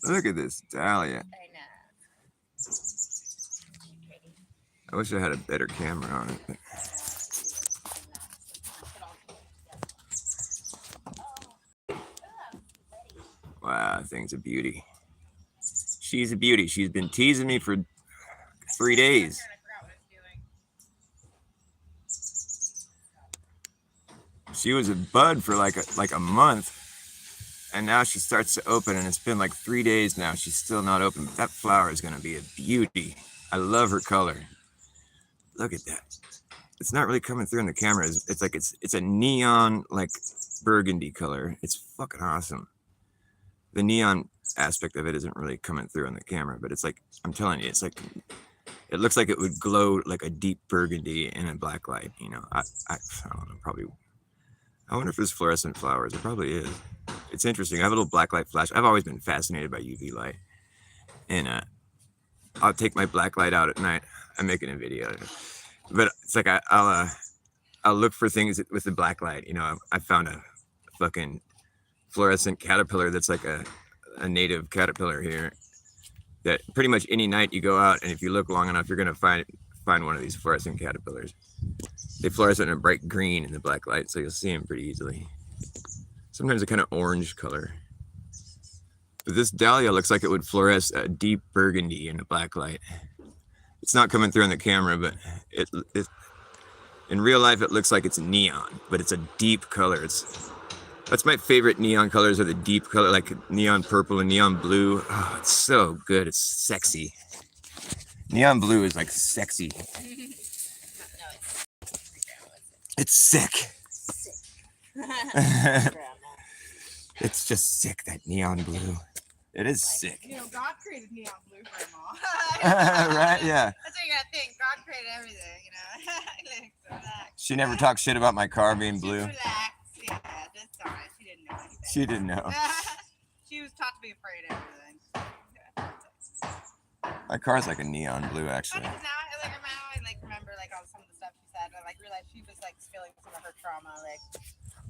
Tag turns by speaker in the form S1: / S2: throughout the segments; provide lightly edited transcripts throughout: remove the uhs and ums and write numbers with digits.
S1: Look at this dahlia.
S2: I know. Pretty.
S1: I wish I had a better camera on it. But wow, that thing's a beauty. She's a beauty. She's been teasing me for 3 days. She was a bud for like a month, and now she starts to open, and it's been like 3 days now. She's still not open. But that flower is gonna be a beauty. I love her color. Look at that. It's not really coming through in the camera. It's like it's a neon like burgundy color. It's fucking awesome. The neon aspect of it isn't really coming through on the camera, but it's like I'm telling you, it's like it looks like it would glow like a deep burgundy in a black light. You know, I don't know, probably. I wonder if it's fluorescent flowers. It probably is. It's interesting. I have a little black light flash. I've always been fascinated by UV light, and I'll take my black light out at night. I'm making a video, but it's like I'll look for things with the black light. You know, I found a fucking fluorescent caterpillar that's like a native caterpillar here. That pretty much any night you go out, and if you look long enough, you're gonna find one of these fluorescent caterpillars. They fluoresce in a bright green in the black light, so you'll see them pretty easily. Sometimes a kind of orange color. But this dahlia looks like it would fluoresce a deep burgundy in a black light. It's not coming through on the camera, but it in real life it looks like it's neon, but it's a deep color. That's my favorite neon colors are the deep color, like neon purple and neon blue. Oh, it's so good. It's sexy. Neon blue is like sexy. It's sick. It's just sick, that neon blue. It is sick.
S2: You know, God created neon blue, Grandma.
S1: Right? Yeah.
S2: That's what you gotta think. God created everything, you know. Like, relax.
S1: She never talked shit about my car being blue.
S2: Relax. Yeah, that's all right. She didn't know anything.
S1: She didn't know.
S2: She was taught to be afraid of everything. Yeah.
S1: My car's like a neon blue, actually.
S2: Now I remember like all some of the stuff she said, and I like realized she was like feeling some of her trauma, like.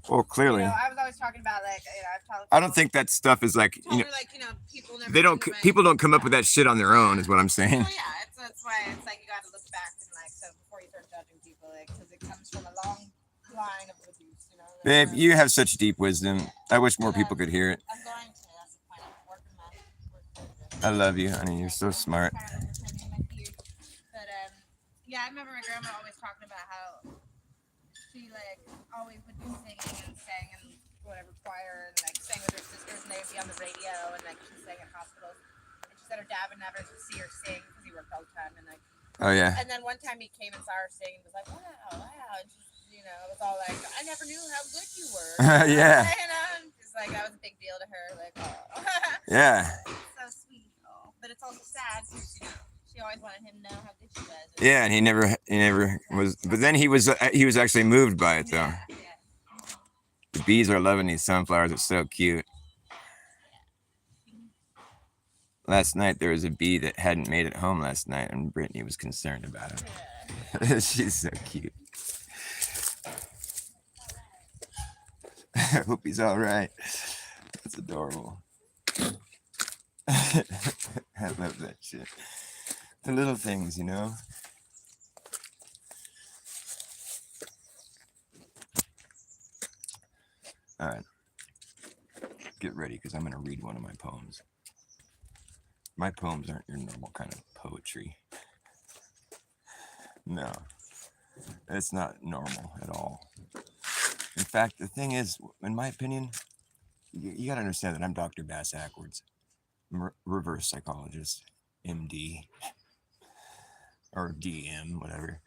S1: Well, clearly.
S2: You know, I was always talking about like, you know, I've talked.
S1: I don't think that stuff is like, you know,
S2: like, you know, people never.
S1: They don't. People don't come up with that shit on their own, is what I'm saying.
S2: Well, yeah, that's why it's like you got to look back and like so before you start judging people, like because it comes from a long line of abuse, you know.
S1: Babe, you have such deep wisdom. I wish more people could hear it.
S2: I'm going to. That's the point. I'm working
S1: I love you, honey. You're so smart.
S2: But yeah, I remember my grandma always talking about how she like always would be singing and sang in whatever choir and like sang with her sisters and they'd be on the radio and like she sang in hospitals. And she said her dad would never see her sing because he worked all the time and like.
S1: Oh yeah.
S2: And then one time he came and saw her sing and was like, wow, and she, you know, it was all like, I never knew how good you were.
S1: Yeah.
S2: You know, just like that was a big deal to her, like, oh.
S1: Yeah.
S2: So sweet, oh. But it's also sad because you know. She always wanted him to know how good she was.
S1: Yeah, and he never was. But then he was actually moved by it, though.
S2: Yeah.
S1: The bees are loving these sunflowers. It's so cute. Last night there was a bee that hadn't made it home last night, and Brittany was concerned about it. Yeah. She's so cute. I hope he's all right. That's adorable. I love that shit. The little things, you know. All right. Get ready, because I'm going to read one of my poems. My poems aren't your normal kind of poetry. No. It's not normal at all. In fact, the thing is, in my opinion, you got to understand that I'm Dr. Bass Ackwards. I'm reverse psychologist, MD. Or DM, whatever.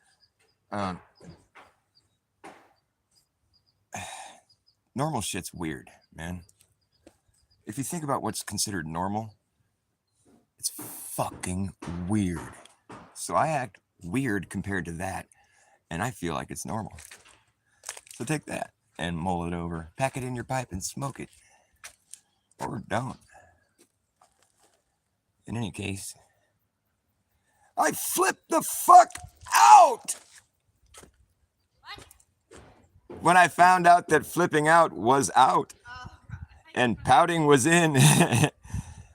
S1: Normal shit's weird, man. If you think about what's considered normal, it's fucking weird. So I act weird compared to that, and I feel like it's normal. So take that and mull it over, pack it in your pipe and smoke it. Or don't. In any case, I flipped the fuck out! What? When I found out that flipping out was out and pouting was in,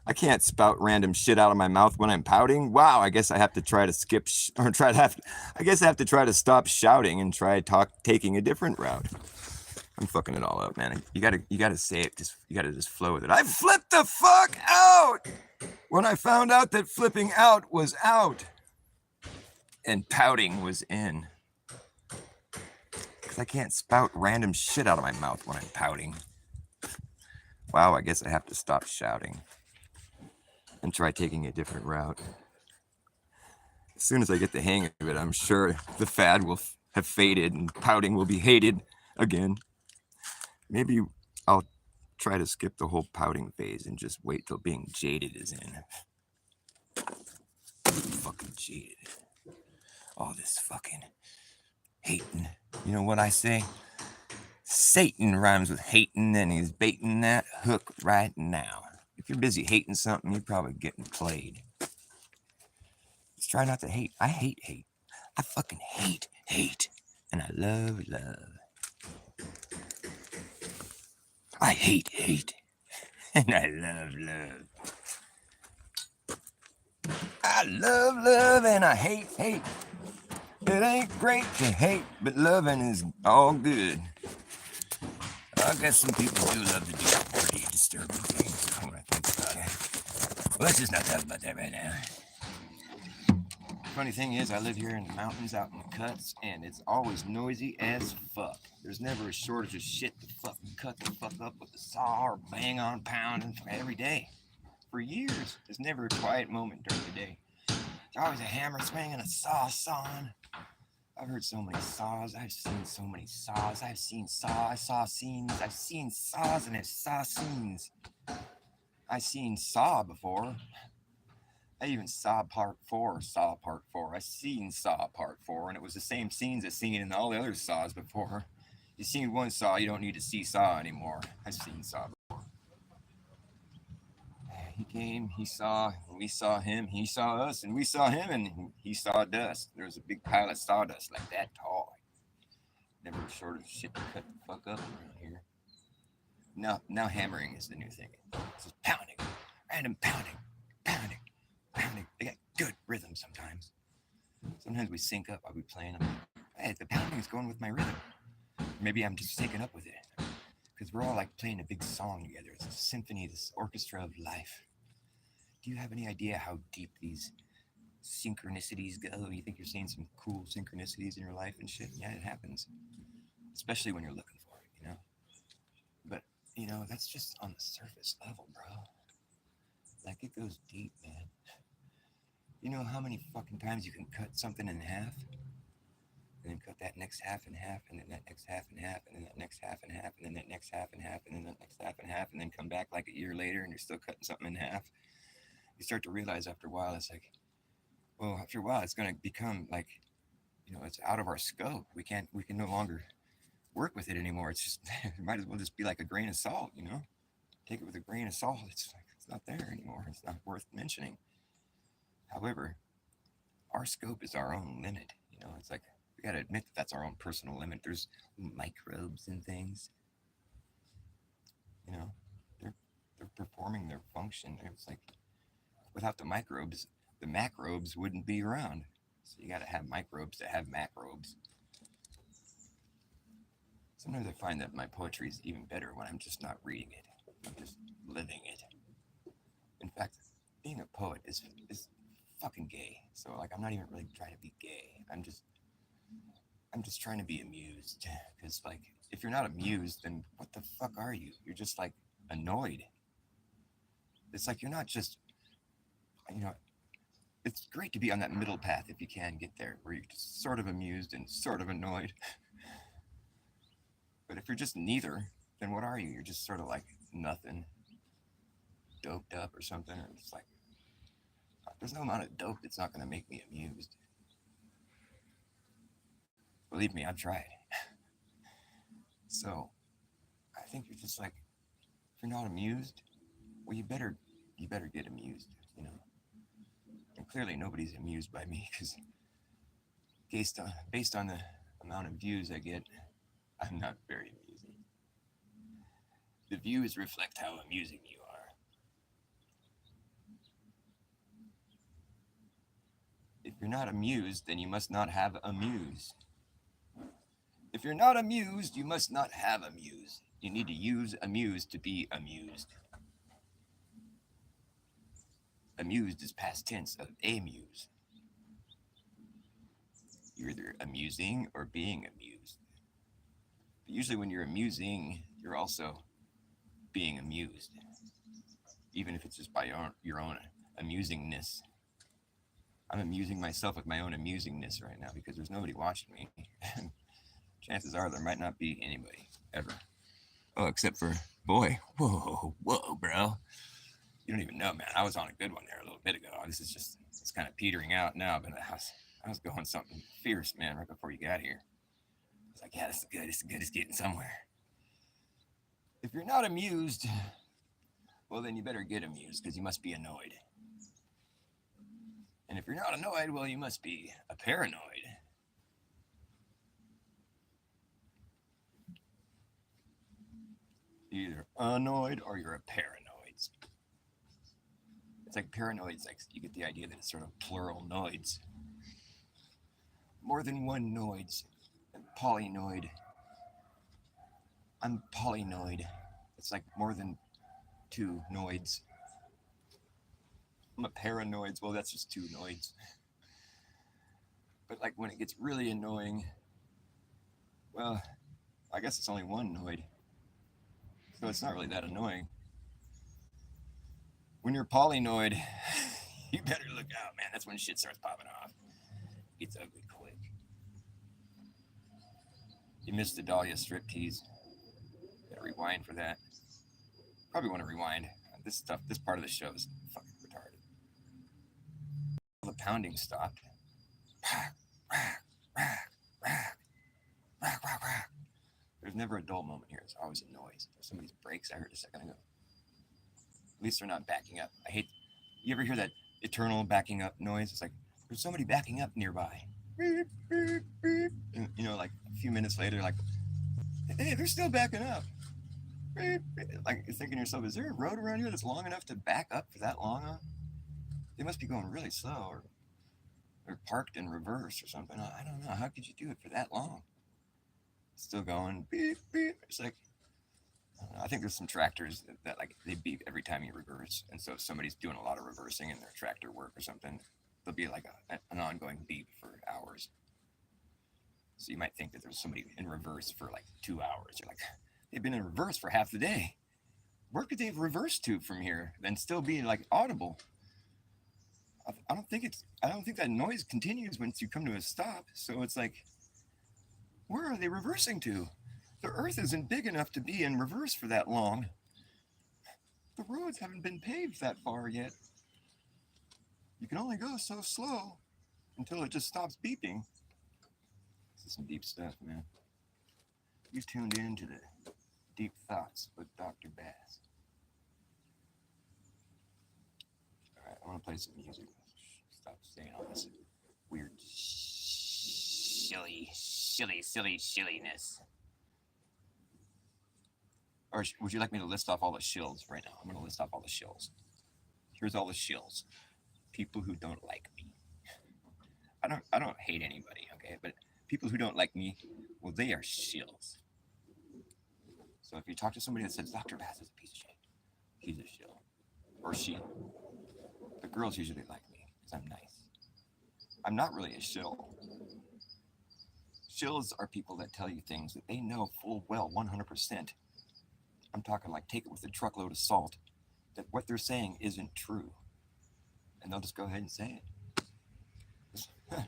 S1: I can't spout random shit out of my mouth when I'm pouting. Wow, I guess I have to try to I guess I have to try to stop shouting and try taking a different route. I'm fucking it all up, man. You gotta say it. You gotta just flow with it. I flipped the fuck out when I found out that flipping out was out and pouting was in. Because I can't spout random shit out of my mouth when I'm pouting. Wow, I guess I have to stop shouting and try taking a different route. As soon as I get the hang of it, I'm sure the fad will have faded and pouting will be hated again. Maybe I'll try to skip the whole pouting phase and just wait till being jaded is in. Fucking jaded. All this fucking hating. You know what I say? Satan rhymes with hating, and he's baiting that hook right now. If you're busy hating something, you're probably getting played. Just try not to hate. I hate hate. I fucking hate hate. And I love love. I hate hate. And I love love. I love love and I hate hate. It ain't great to hate, but loving is all good. I guess some people do love to do some pretty disturbing things when I think about it. Well, let's just not talk about that right now. Funny thing is, I live here in the mountains out in the cuts, and it's always noisy as fuck. There's never a shortage of shit to fucking cut the fuck up with a saw or bang on pound every day. For years, there's never a quiet moment during the day. There's always a hammer swinging, a saw sawing. I've heard so many saws. I've seen so many saws. I've seen saw. I saw scenes. I've seen saws and I've saw scenes. I've seen Saw before. I even saw part 4. I seen Saw part 4, and it was the same scenes as seen in all the other Saws before. You seen one Saw, you don't need to see Saw anymore. I've seen Saw before. He came, he saw, and we saw him. He saw us, and we saw him, and he saw dust. There was a big pile of sawdust like that tall. Never short of shit to cut the fuck up around here. Now hammering is the new thing. It's just pounding, random pounding. They got good rhythm sometimes. Sometimes we sync up while we playing them. Hey, the pounding is going with my rhythm. Maybe I'm just syncing up with it. Because we're all like playing a big song together. It's a symphony, this orchestra of life. Do you have any idea how deep these synchronicities go? You think you're seeing some cool synchronicities in your life and shit? Yeah, it happens. Especially when you're looking for it, you know? But, you know, that's just on the surface level, bro. Like, it goes deep, man. You know how many fucking times you can cut something in half? And then cut that next half in half, and then that next half in half, and then that next half in half, and then that next half in half, and then that next half in half, and then come back like a year later and you're still cutting something in half. You start to realize after a while, it's like, well, after a while, it's going to become like, you know, it's out of our scope. We can no longer work with it anymore. It's just, it might as well just be like a grain of salt, you know? Take it with a grain of salt. It's like, it's not there anymore. It's not worth mentioning. However, our scope is our own limit. You know, it's like, we got to admit that that's our own personal limit. There's microbes and things. You know, they're performing their function. It's like, without the microbes, the macrobes wouldn't be around. So you got to have microbes to have macrobes. Sometimes I find that my poetry is even better when I'm just not reading it. I'm just living it. In fact, being a poet is fucking gay. So like, I'm not even really trying to be gay. I'm just trying to be amused. Because like, if you're not amused, then what the fuck are you? You're just like annoyed. It's like, you're not just, you know, it's great to be on that middle path if you can get there, where you're just sort of amused and sort of annoyed. But if you're just neither, then what are you? You're just sort of like nothing, doped up or something, or just like, there's no amount of dope that's not going to make me amused. Believe me, I've tried. So I think you're just like, if you're not amused, well, you better get amused, you know. And clearly nobody's amused by me, because based on the amount of views I get, I'm not very amusing. The views reflect how amusing you are. you're not amused, then you must not have amused. If you're not amused, you must not have amused. You need to use amused to be amused. Amused is past tense of amused. You're either amusing or being amused. But usually when you're amusing, you're also being amused. Even if it's just by your own amusingness. I'm amusing myself with my own amusingness right now because there's nobody watching me. Chances are there might not be anybody ever. Oh, except for, boy, whoa, bro. You don't even know, man. I was on a good one there a little bit ago. This is just, it's kind of petering out now, but I was going something fierce, man, right before you got here. I was like, yeah, this is good. It's getting somewhere. If you're not amused, well, then you better get amused because you must be annoyed. And if you're not annoyed, well, you must be a paranoid. You're either annoyed or you're a paranoid. It's like paranoids, like you get the idea that it's sort of plural noids. More than one noids. Polynoid. I'm polynoid. It's like more than two noids. I'm a paranoid. Well, that's just two noids. But like when it gets really annoying, well, I guess it's only one noid. So it's not really that annoying. When you're polynoid, you better look out, man. That's when shit starts popping off. It's ugly quick. You missed the Dahlia striptease. Gotta rewind for that. Probably want to rewind. This part of the show is fucking retarded. The pounding stopped. There's never a dull moment here. It's always a noise. There's somebody's brakes I heard a second ago. At least they're not backing up. I hate. You ever hear that eternal backing up noise? It's like there's somebody backing up nearby. Beep, beep, beep. And, you know, like a few minutes later, like, hey, they're still backing up. Beep, beep. Like you're thinking to yourself, is there a road around here that's long enough to back up for that long? They must be going really slow, or they're parked in reverse or something. I don't know. How could you do it for that long? Still going beep beep. It's like I think there's some tractors that like they beep every time you reverse, and so if somebody's doing a lot of reversing in their tractor work or something, there'll be like an ongoing beep for hours. So you might think that there's somebody in reverse for like 2 hours. You're like, they've been in reverse for half the day. Where could they have reversed to from here and still be like audible? I don't think that noise continues once you come to a stop. So it's like, where are they reversing to? The earth isn't big enough to be in reverse for that long. The roads haven't been paved that far yet. You can only go so slow until it just stops beeping. This is some deep stuff, man. You tuned in to the Deep Thoughts with Dr. Bass. All right, I want to play some music. Stop saying all this weird, silliness. Or would you like me to list off all the shills right now? I'm going to list off all the shills. Here's all the shills. People who don't like me. I don't hate anybody, okay? But people who don't like me, well, they are shills. So if you talk to somebody that says Dr. Bass is a piece of shit, he's a shill. Or she. The girls usually like me because I'm nice. I'm not really a shill. Shills are people that tell you things that they know full well 100%. I'm talking like take it with a truckload of salt, that what they're saying isn't true. And they'll just go ahead and say it. The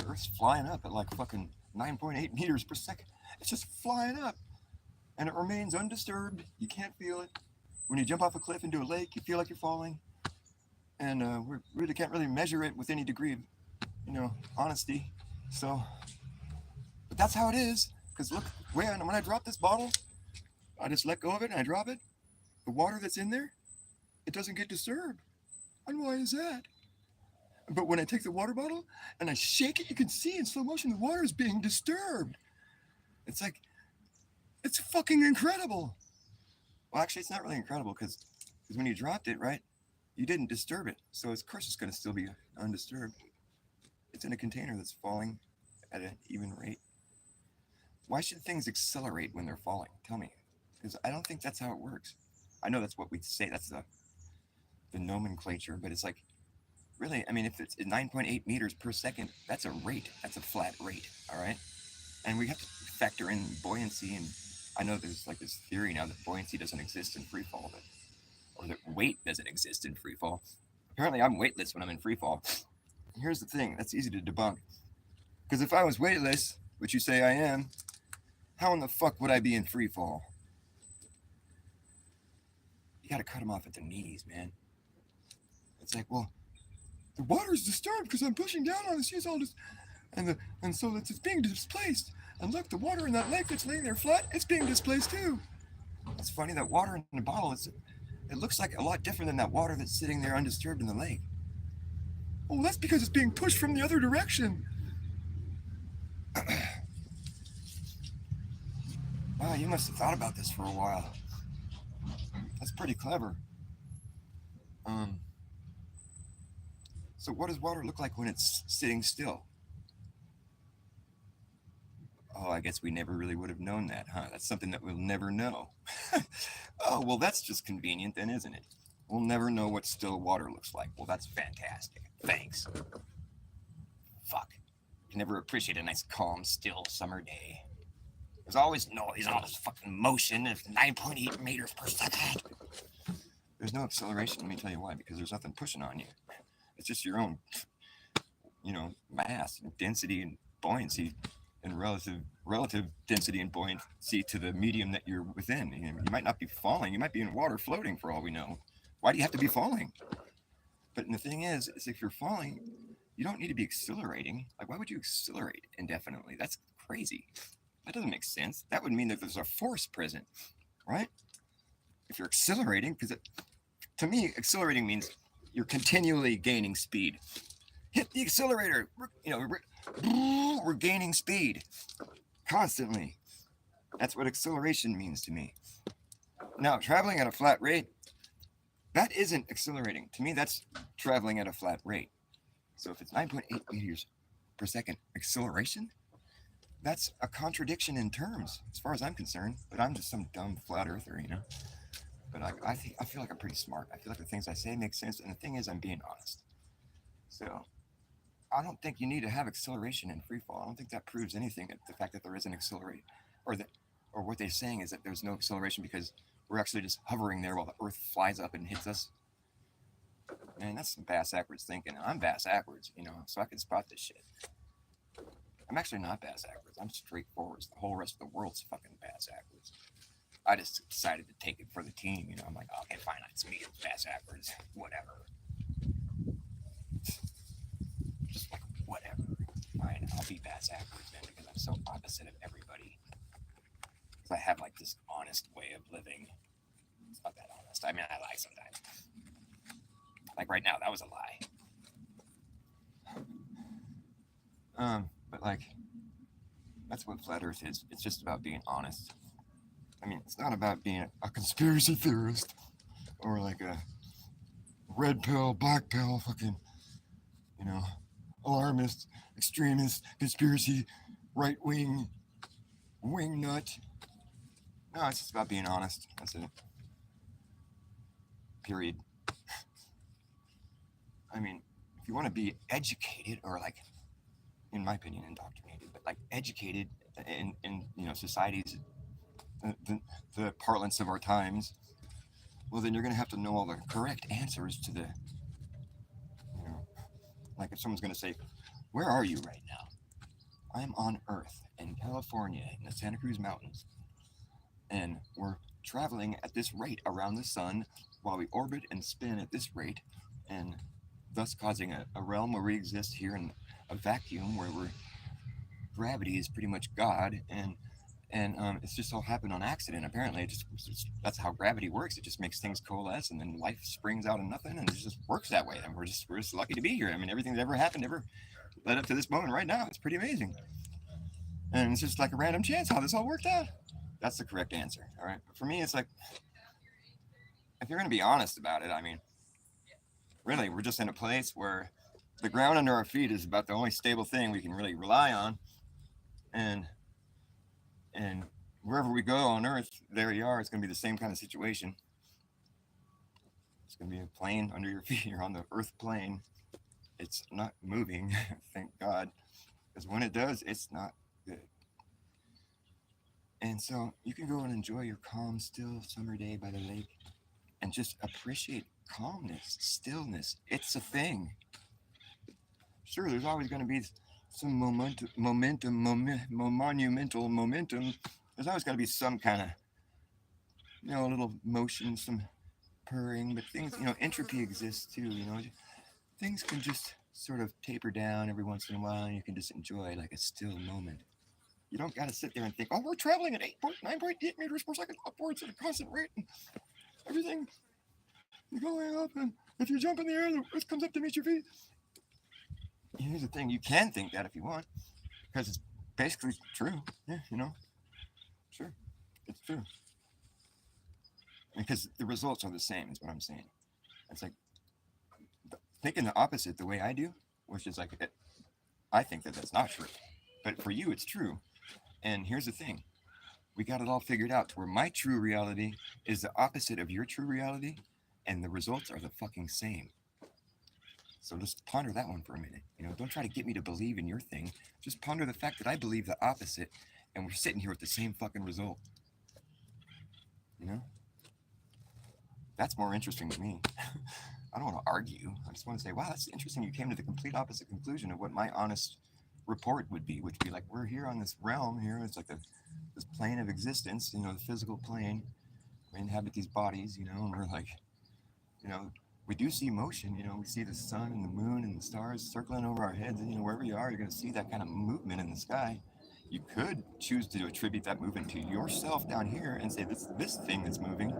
S1: Earth's flying up at like fucking 9.8 meters per second. It's just flying up. And it remains undisturbed. You can't feel it. When you jump off a cliff into a lake, you feel like you're falling. And we really can't really measure it with any degree of, honesty. So, but that's how it is. Because look, when I drop this bottle, I just let go of it and I drop it. The water that's in there, it doesn't get disturbed. And why is that? But when I take the water bottle and I shake it, you can see in slow motion the water is being disturbed. It's like, it's fucking incredible. Well, actually, it's not really incredible because when you dropped it, right, you didn't disturb it. So, of course, it's going to still be undisturbed.
S3: It's in a container that's falling at an even rate. Why should things accelerate when they're falling? Tell me. Because I don't think that's how it works. I know that's what we say, that's the nomenclature, but it's like, really, I mean, if it's 9.8 meters per second, that's a rate. That's a flat rate, all right? And we have to factor in buoyancy. And I know there's like this theory now that buoyancy doesn't exist in free fall, or that weight doesn't exist in free fall. Apparently, I'm weightless when I'm in free fall. Here's the thing that's easy to debunk. Because if I was weightless, which you say I am, how in the fuck would I be in free fall? You gotta cut them off at the knees, man. It's like, well, the water's disturbed because I'm pushing down on the seas all this, and so it's being displaced. And look, the water in that lake that's laying there flat, it's being displaced too. It's funny that water in the bottle, it looks like a lot different than that water that's sitting there undisturbed in the lake. Oh, that's because it's being pushed from the other direction. Wow, you must have thought about this for a while. That's pretty clever. So what does water look like when it's sitting still? Oh, I guess we never really would have known that, huh? That's something that we'll never know. Oh, well, that's just convenient then, isn't it? We'll never know what still water looks like. Well, that's fantastic. Thanks. Fuck. You never appreciate a nice, calm, still summer day. There's always noise and all this fucking motion of 9.8 meters per second. There's no acceleration, let me tell you why, because there's nothing pushing on you. It's just your own, mass and density and buoyancy and relative density and buoyancy to the medium that you're within. You might not be falling, you might be in water floating for all we know. Why do you have to be falling? But the thing is if you're falling, you don't need to be accelerating. Like, why would you accelerate indefinitely? That's crazy. That doesn't make sense. That would mean that there's a force present, right? If you're accelerating, because to me, accelerating means you're continually gaining speed. Hit the accelerator. We're gaining speed constantly. That's what acceleration means to me. Now, traveling at a flat rate, that isn't accelerating. To me, that's traveling at a flat rate. So if it's 9.8 meters per second acceleration, that's a contradiction in terms, as far as I'm concerned. But I'm just some dumb flat earther, But I feel like I'm pretty smart. I feel like the things I say make sense, and the thing is, I'm being honest. So I don't think you need to have acceleration in free fall. I don't think that proves anything. The fact that there isn't acceleration, or what they're saying is that there's no acceleration because we're actually just hovering there while the Earth flies up and hits us. Man, that's some bass-backwards thinking. I'm bass-backwards, so I can spot this shit. I'm actually not bass-backwards. I'm straightforward. The whole rest of the world's fucking bass-backwards. I just decided to take it for the team, I'm like, okay, fine, it's me, bass-backwards, whatever. Just like, whatever. Fine, I'll be bass-backwards then because I'm so opposite of everybody. Because I have like this honest way of living. It's not that honest. I mean, I lie sometimes. Like right now, that was a lie. But like, that's what flat Earth is. It's just about being honest. I mean, it's not about being a conspiracy theorist or like a red pill, black pill, fucking, alarmist, extremist, conspiracy, right wing nut. No, it's just about being honest. That's it. Period. I mean, if you want to be educated or like, in my opinion, indoctrinated, but like educated in societies, the parlance of our times, well, then you're going to have to know all the correct answers to the, like if someone's going to say, where are you right now? I'm on Earth in California in the Santa Cruz Mountains, and we're traveling at this rate around the sun while we orbit and spin at this rate, and thus causing a realm where we exist here in a vacuum where gravity is pretty much God, and it's just all happened on accident. Apparently, that's how gravity works. It just makes things coalesce, and then life springs out of nothing, and it just works that way. And we're just lucky to be here. I mean, everything that ever happened ever led up to this moment right now. It's pretty amazing, and it's just like a random chance how this all worked out. That's the correct answer. All right, but for me, it's like, if you're going to be honest about it, I mean, really, we're just in a place where the ground under our feet is about the only stable thing we can really rely on, and and wherever we go on Earth, there you are. It's going to be the same kind of situation. It's going to be a plane under your feet. You're on the Earth plane. It's not moving, thank God, because when it does, it's not good. And so you can go and enjoy your calm, still summer day by the lake, and just appreciate calmness, stillness. It's a thing. Sure, there's always going to be some monumental momentum. There's always got to be some kind of, a little motion, some purring, but things, entropy exists too, things can just sort of taper down every once in a while, and you can just enjoy like a still moment. You don't got to sit there and think, oh, we're traveling at 9.8 meters per second upwards at a constant rate, and everything is going up, and if you jump in the air, the earth comes up to meet your feet. Here's the thing, you can think that if you want, because it's basically true. Yeah, sure, it's true. Because the results are the same, is what I'm saying. It's like thinking the opposite the way I do, which is like, I think that that's not true. But for you, it's true. And here's the thing. We got it all figured out to where my true reality is the opposite of your true reality, and the results are the fucking same. So just ponder that one for a minute. Don't try to get me to believe in your thing. Just ponder the fact that I believe the opposite, and we're sitting here with the same fucking result. That's more interesting to me. I don't want to argue. I just want to say, wow, that's interesting. You came to the complete opposite conclusion of what my honest report would be, which would be like, we're here on this realm here. It's like this plane of existence, the physical plane. We inhabit these bodies, and we're like, we do see motion, we see the sun and the moon and the stars circling over our heads, and wherever you are, you're going to see that kind of movement in the sky. You could choose to attribute that movement to yourself down here and say this thing is moving.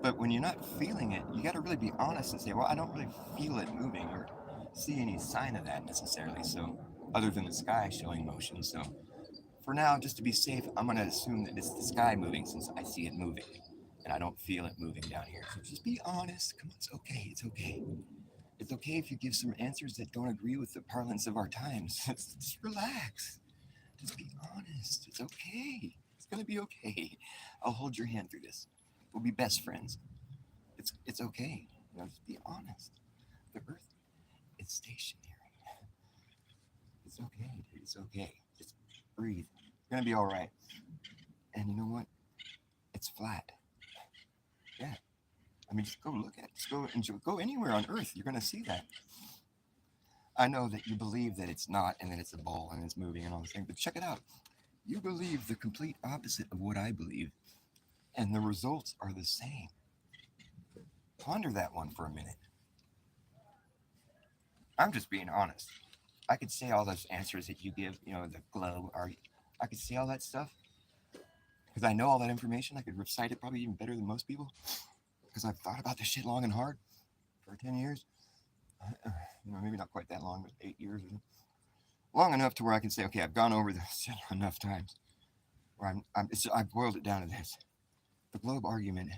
S3: But when you're not feeling it, you got to really be honest and say, well, I don't really feel it moving or see any sign of that necessarily. So other than the sky showing motion. So for now, just to be safe, I'm going to assume that it's the sky moving since I see it moving and I don't feel it moving down here. So just be honest. Come on, it's okay. It's okay. It's okay if you give some answers that don't agree with the parlance of our times. Just relax. Just be honest. It's okay. It's going to be okay. I'll hold your hand through this. We'll be best friends. It's okay. Just be honest. The earth is stationary. It's okay, dude. It's okay. Just breathe. It's gonna be all right. And you know what? It's flat. Yeah. I mean, just go look at it. Just go enjoy. Go anywhere on earth. You're gonna see that. I know that you believe that it's not, and that it's a ball and it's moving and all this thing. But check it out. You believe the complete opposite of what I believe. And the results are the same. Ponder that one for a minute. I'm just being honest. I could say all those answers that you give, the globe, I could say all that stuff because I know all that information. I could recite it probably even better than most people because I've thought about this shit long and hard for 10 years. Maybe not quite that long, but 8 years or something. Long enough to where I can say, okay, I've gone over this shit enough times. Where I've boiled it down to this. The globe argument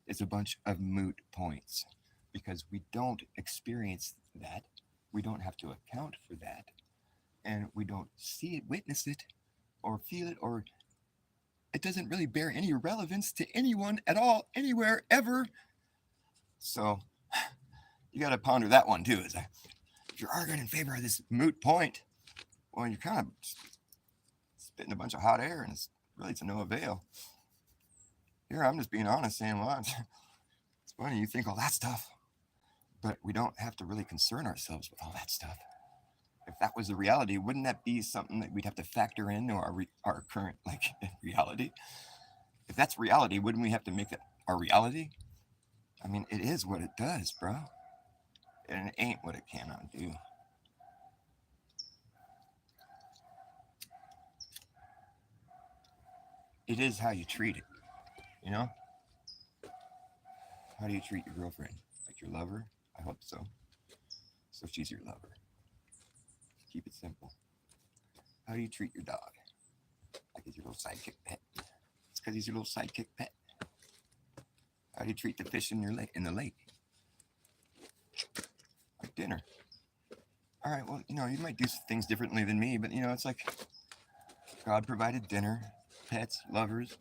S3: is a bunch of moot points because we don't experience that. We don't have to account for that. And we don't see it, witness it, or feel it, or it doesn't really bear any relevance to anyone at all, anywhere, ever. So you got to ponder that one too. If you're arguing in favor of this moot point, well, you're kind of spitting a bunch of hot air and it's really to no avail. Here, I'm just being honest, saying, well, it's funny you think all that stuff, but we don't have to really concern ourselves with all that stuff. If that was the reality, wouldn't that be something that we'd have to factor into our current reality? If that's reality, wouldn't we have to make that our reality? I mean, it is what it does, bro. And it ain't what it cannot do. It is how you treat it. How do you treat your girlfriend? Like your lover? I hope so. So she's your lover. Keep it simple. How do you treat your dog? Like he's your little sidekick pet. It's because he's your little sidekick pet. How do you treat the fish in the lake? Like dinner. all right, well, you might do things differently than me, but it's like God provided dinner, pets, lovers,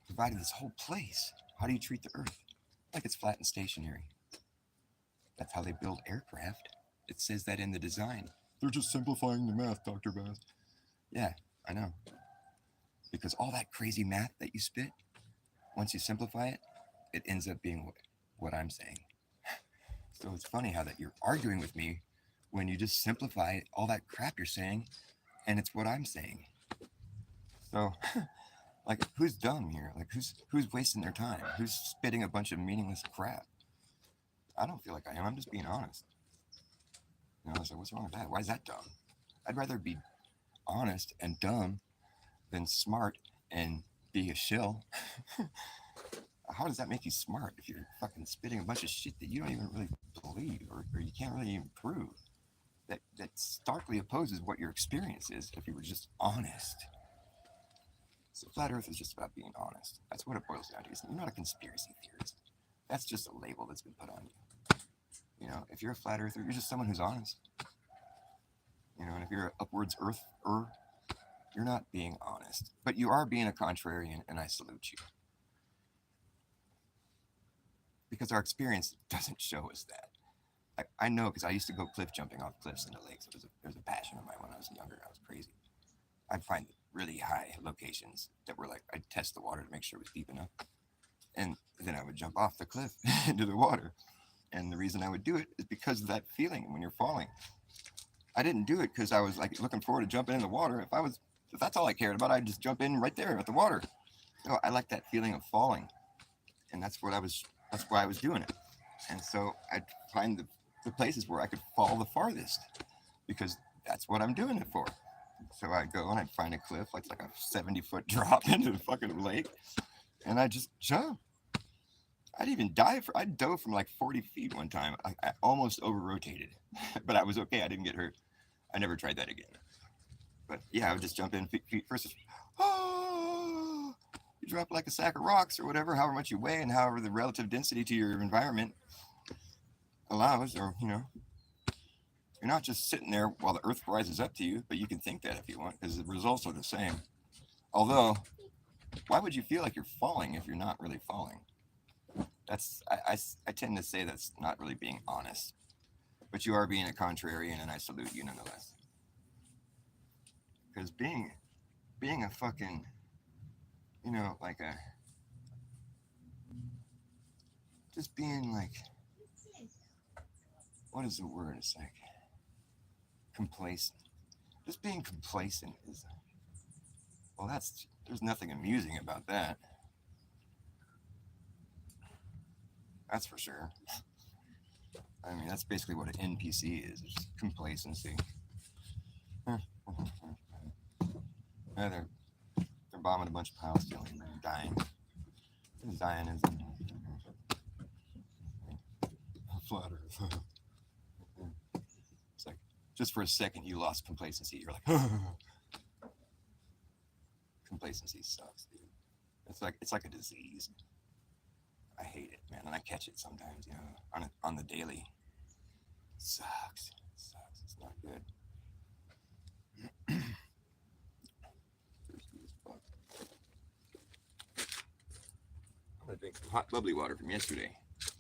S3: provided this whole place. How do you treat the earth? Like it's flat and stationary. That's how they build aircraft. It says that in the design. They're just simplifying the math, Dr. Bass. Yeah, I know. Because all that crazy math that you spit, once you simplify it, it ends up being what I'm saying. So it's funny how that you're arguing with me when you just simplify all that crap you're saying, and it's what I'm saying. So, like, who's dumb here? Like, who's wasting their time? Who's spitting a bunch of meaningless crap? I don't feel like I am. I'm just being honest. So what's wrong with that? Why is that dumb? I'd rather be honest and dumb than smart and be a shill. How does that make you smart if you're fucking spitting a bunch of shit that you don't even really believe or you can't really even prove? That starkly opposes what your experience is if you were just honest. So flat earth is just about being honest. That's what it boils down to. You're not a conspiracy theorist. That's just a label that's been put on you. If you're a flat earther, you're just someone who's honest. And if you're an upwards earth-er, you're not being honest. But you are being a contrarian, and I salute you. Because our experience doesn't show us that. I know because I used to go cliff jumping off cliffs into lakes. It was a passion of mine when I was younger. I was crazy. I'd find really high locations that were like, I'd test the water to make sure it was deep enough. And then I would jump off the cliff into the water. And the reason I would do it is because of that feeling when you're falling. I didn't do it because I was like looking forward to jumping in the water. If that's all I cared about, I'd just jump in right there at the water. I like that feeling of falling. And that's why I was doing it. And so I'd find the places where I could fall the farthest because that's what I'm doing it for. So I'd go and I'd find a cliff, like a 70-foot drop into the fucking lake, and I'd just jump. I dove from like 40 feet one time. I almost over-rotated, but I was okay. I didn't get hurt. I never tried that again. But yeah, I would just jump in feet first. You drop like a sack of rocks or whatever, however much you weigh and however the relative density to your environment allows, or you're not just sitting there while the earth rises up to you, but you can think that if you want, because the results are the same. Although, why would you feel like you're falling if you're not really falling? I tend to say that's not really being honest, but you are being a contrarian, and I salute you nonetheless. Because being a fucking, just being like, what is the word? It's like complacent. Just being complacent is, there's nothing amusing about that. That's for sure. I mean, that's basically what an NPC is. It's just complacency. Yeah, they're bombing a bunch of Palestinians and dying. Zionism. Flat Earth. It's like, just for a second, you lost complacency. You're like, complacency sucks, dude. It's like a disease. I hate it, man, and I catch it sometimes, on the daily. It sucks. It's not good. Thirsty as fuck. I'm gonna drink some hot bubbly water from yesterday.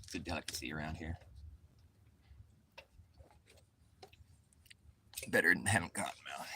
S3: It's a delicacy around here. Better than having cotton mouth.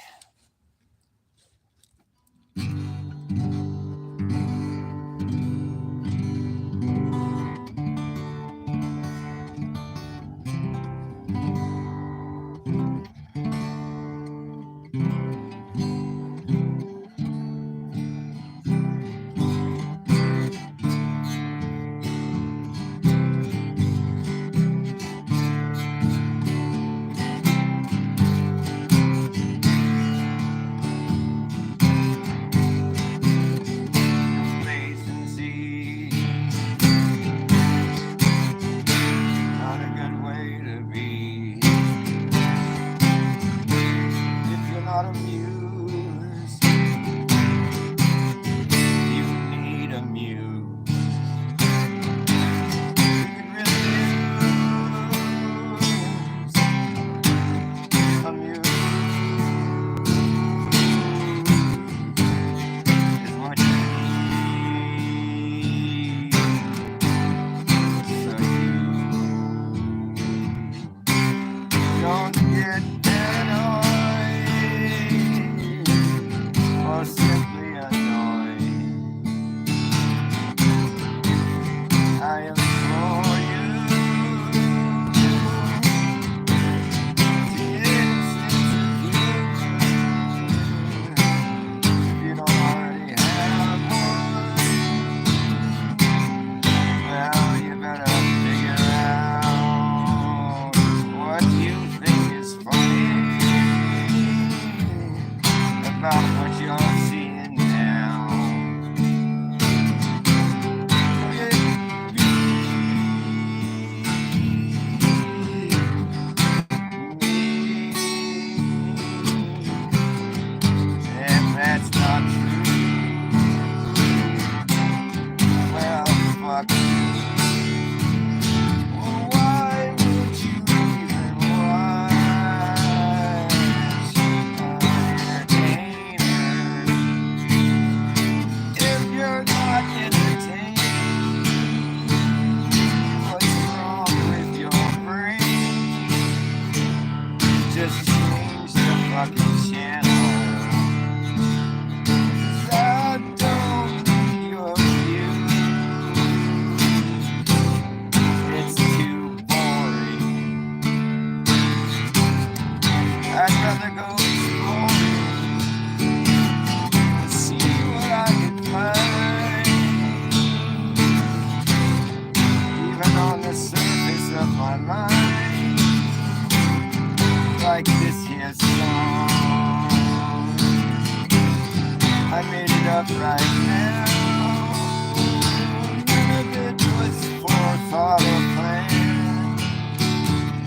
S3: this song. I made it up right now. None of it was forethought or planned.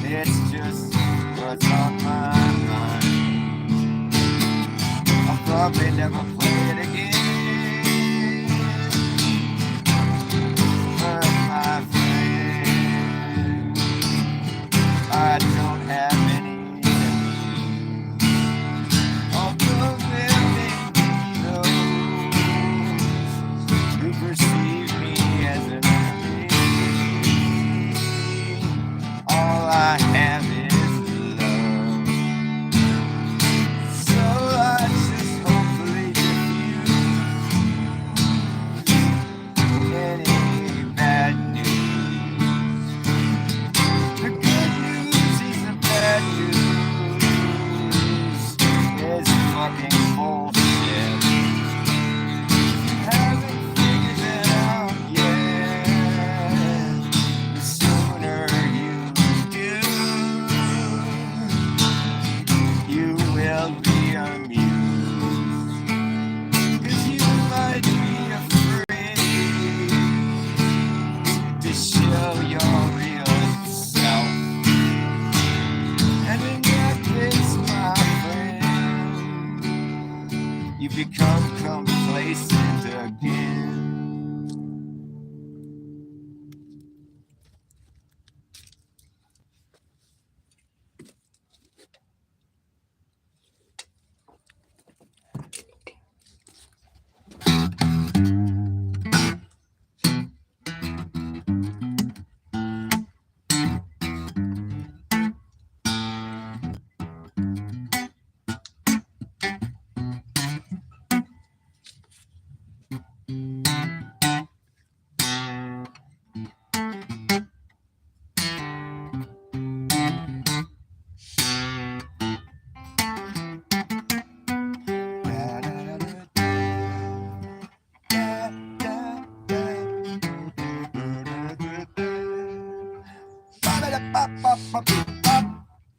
S3: It's just what's on my mind. I'll probably never play it again. But my friend, I don't have any enemies. Although there may be those who perceive me as an enemy, all I have is love. So I just hopefully diffuse any bad news. The good news is the bad news is fucking bullshit. Haven't figured that out yet. The sooner you do, you will be amused. 'Cause you might be afraid to show your real self. And in that case, my friend, you become complacent again.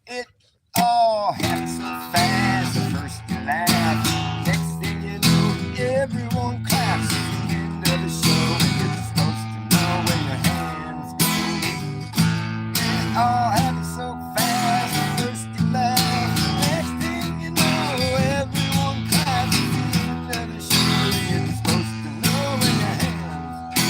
S3: It all happened so fast. First you laugh, next thing you know, everyone claps. At the end of the show, and you're supposed to know where your hands go. It all happened so fast. First you laugh, next thing you know, everyone claps. At the end of the show, and you're supposed to know where your hands go.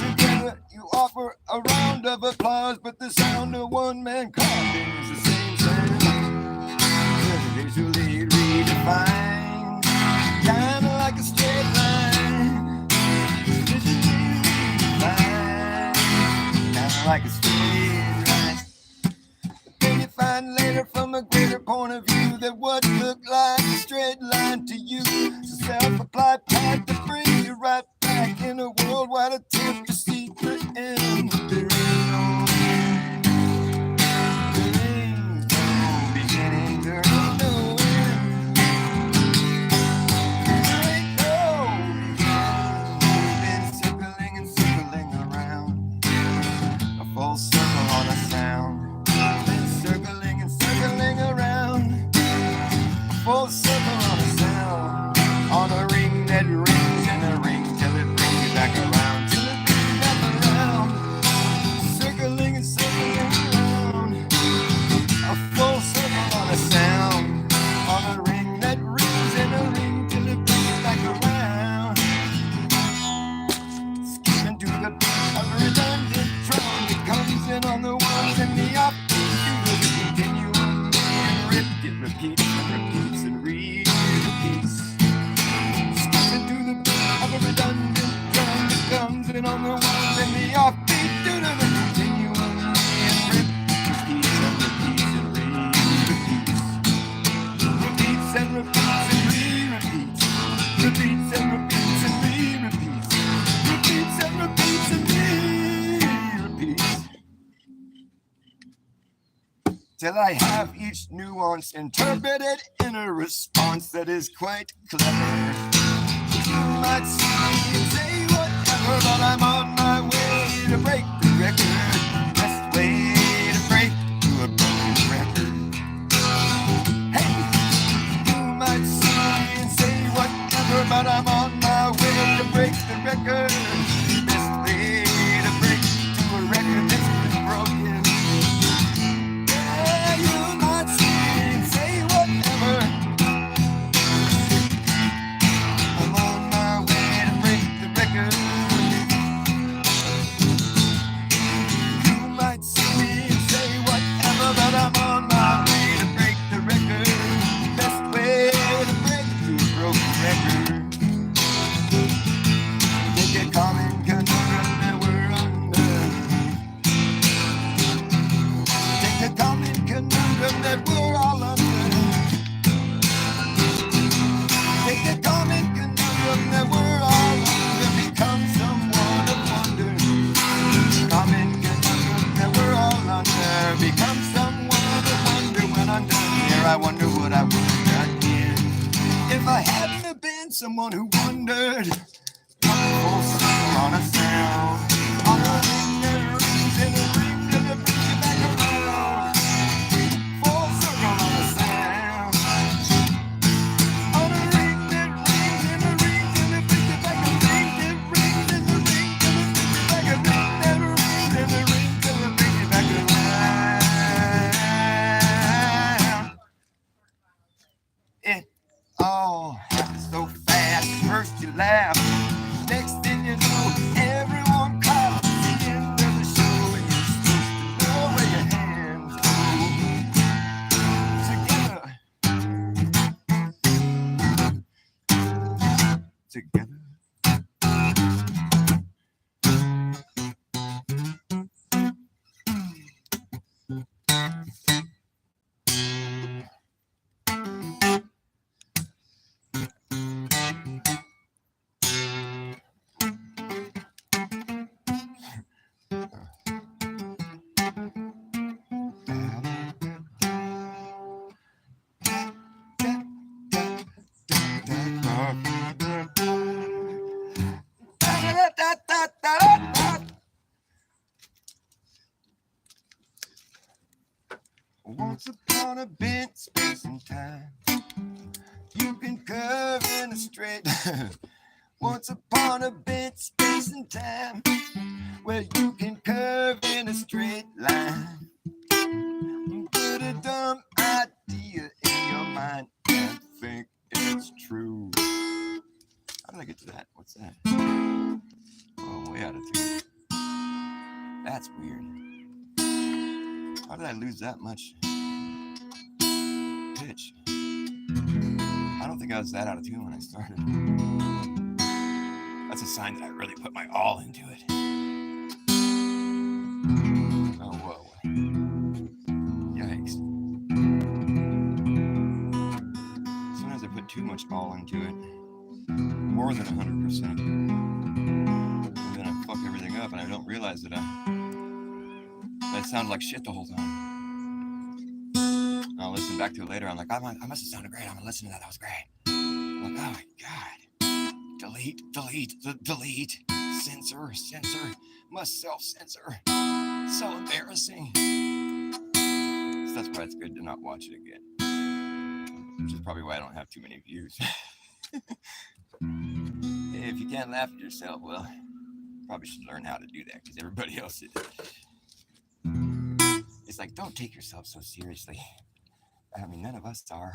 S3: Together you offer a round of applause, but the sound of one man clapping is the same sound. Visually redefined, kinda like a straight line. Visually redefined, kinda like a straight line. Then you find later from a greater point of view that what looked like a straight line to you is a self-applied path that brings you right back in a worldwide attempt to see the end. There ain't no end. There ain't no beginning. There ain't no end. There ain't no beginning. We've been circling and circling around a full circle on a sound. Been circling and circling around a full circle on a sound. On a ring that rings and a ring till it brings you back around. Till it brings you back around. Circling and circling around a full circle on a sound. On a ring that rings and a ring till it brings you back around. Skipping to the beat of a redundant drum that comes in on the ones and the offbeat. You will continuum and rip it repeats and repeats and repeats. Skipping to the beat of a redundant drum that comes in on the ones and the offbeat. Do the continuum and rip repeats and repeats and repeats. Repeats and repeats and re-repeats. Repeats and repeats and re-repeats. Repeats and repeats and re-repeats. Till I have each nuance interpreted in a response that is quite clever. You might see me and say whatever, but I'm on my way to break the record. Best way to break to a broken record. that we're all under. Take the common conundrum that we're all under, become someone of wonder. Common conundrum that we're all under, become someone of wonder. When I'm done here, I wonder what I would have done if I hadn't have been someone who wondered. Full circle on a sound, on a ring that rings and a ring that brings you back around. Full circle on a sound, on a ring that rings and a ring that brings you back around. Ring that rings and a ring that brings you back around. Ring that rings and a ring that brings you back around. It all happens so fast. First you laugh, next thing you know, everyone claps. At the end of the show, and you're supposed to know where your hands go. Together. Once upon a bent space and time, you can curve in a straight. Once upon a bent space and time, where you can curve in a straight line. Put a dumb idea in your mind and think it's true. How did I get to that? What's that? Oh, way out of tune. That's weird. How did I lose that much pitch? I don't think I was that out of tune when I started. That's a sign that I really put my all into it. Oh, whoa. Yikes. Sometimes I put too much all into it. More than 100%. And then I fuck everything up and I don't realize that I sounded like shit the whole time. And I'll listen back to it later. I'm like, I must have sounded great. I'm gonna listen to that. That was great. I'm like, oh my God. Delete. Censor. Must self-censor. So embarrassing. So that's why it's good to not watch it again. Which is probably why I don't have too many views. If you can't laugh at yourself, well, probably should learn how to do that because everybody else is. It's like, don't take yourself so seriously. I mean, none of us are.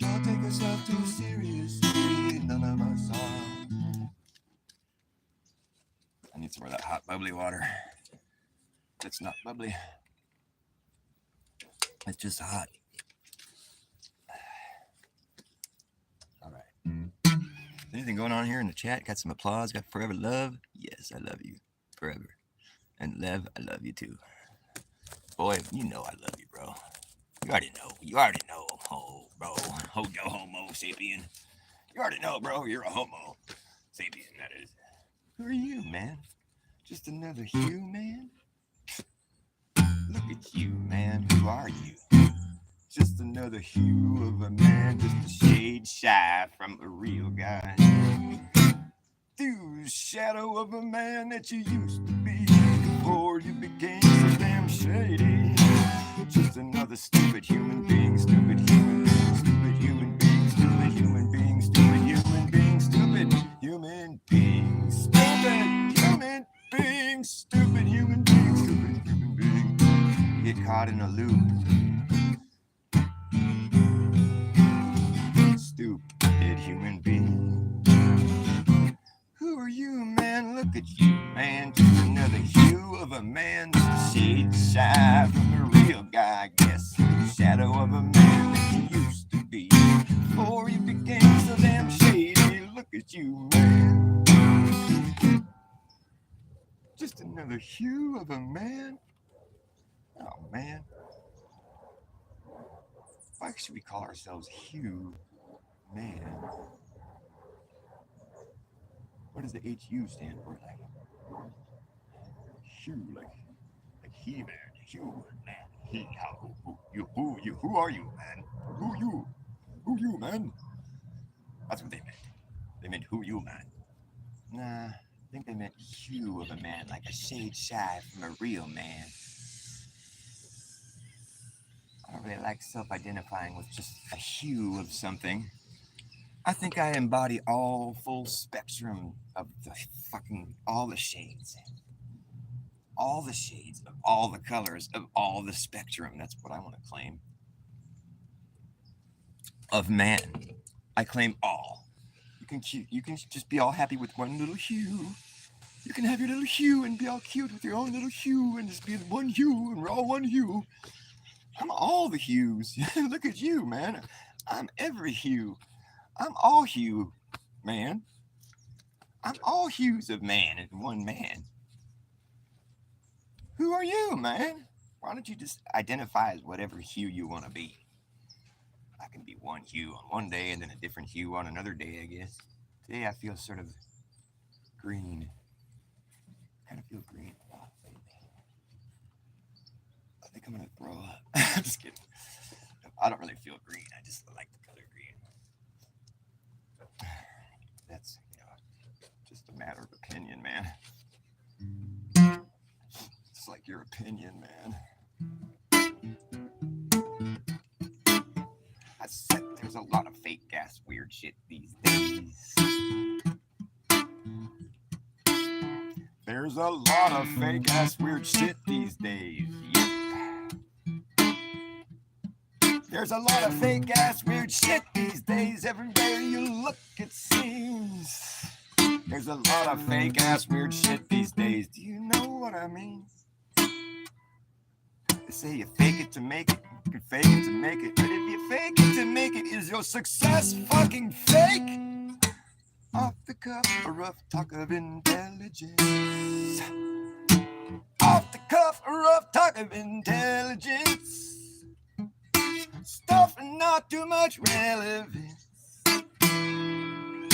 S3: Don't take yourself too seriously. None of us are. I need some of that hot, bubbly water. It's not bubbly. It's just hot. All right. Anything going on here in the chat? Got some applause? Got forever love? Yes, I love you forever. And Lev, I love you too. Boy, you know I love you, bro. You already know. Oh, bro. Homo sapien. You already know, bro. You're a homo sapien, that is. Who are you, man? Just another human? Look at you, man. Who are you? Just another hue of a man, just a shade shy from a real guy. Through the shadow of a man that you used to be before you became so damn shady. Just another stupid human being, stupid human being, stupid human being, stupid human being, stupid human being, stupid human being, stupid human being, stupid human being, stupid human being. Get caught in a loop. Stupid human being. Who are you, man? Look at you, man. Just another hue of a man, just a shade shy from a real guy. shadow of a man that you used to be. Before you became so damn shady, look at you, man. Just another hue of a man. Oh, man. Why should we call ourselves Hugh Man? What does the HU stand for? Like Hugh, like he man, Hugh man. He how who are you, man? Who you man? That's what they meant. They meant who you man. Nah, I think they meant hue of a man, like a shade shy from a real man. I don't really like self-identifying with just a hue of something. I think I embody all full spectrum of the fucking all the shades of all the colors of all the spectrum. That's what I want to claim. Of man, I claim all. You can just be all happy with one little hue. You can have your little hue and be all cute with your own little hue and just be one hue and we're all one hue. I'm all the hues. Look at you, man. I'm every hue. I'm all hue, man. I'm all hues of man in one man. Who are you, man? Why don't you just identify as whatever hue you want to be? I can be one hue on one day and then a different hue on another day, I guess. Today I feel sort of green. I kind of feel green. Oh, baby. I think I'm going to throw up. I'm just kidding. I don't really feel green. I just like the color green. That's, just a matter of opinion, man. It's like your opinion, man. I said there's a lot of fake ass weird shit these days. There's a lot of fake ass weird shit these days. Yep. There's a lot of fake ass weird shit these days. Everywhere you look, it seems. There's a lot of fake ass weird shit these days. Do you know what I mean? They say you fake it to make it. You can fake it to make it. But if you fake it to make it, is your success fucking fake? Off the cuff, a rough talk of intelligence. Off the cuff, a rough talk of intelligence. Stuff and not too much relevance.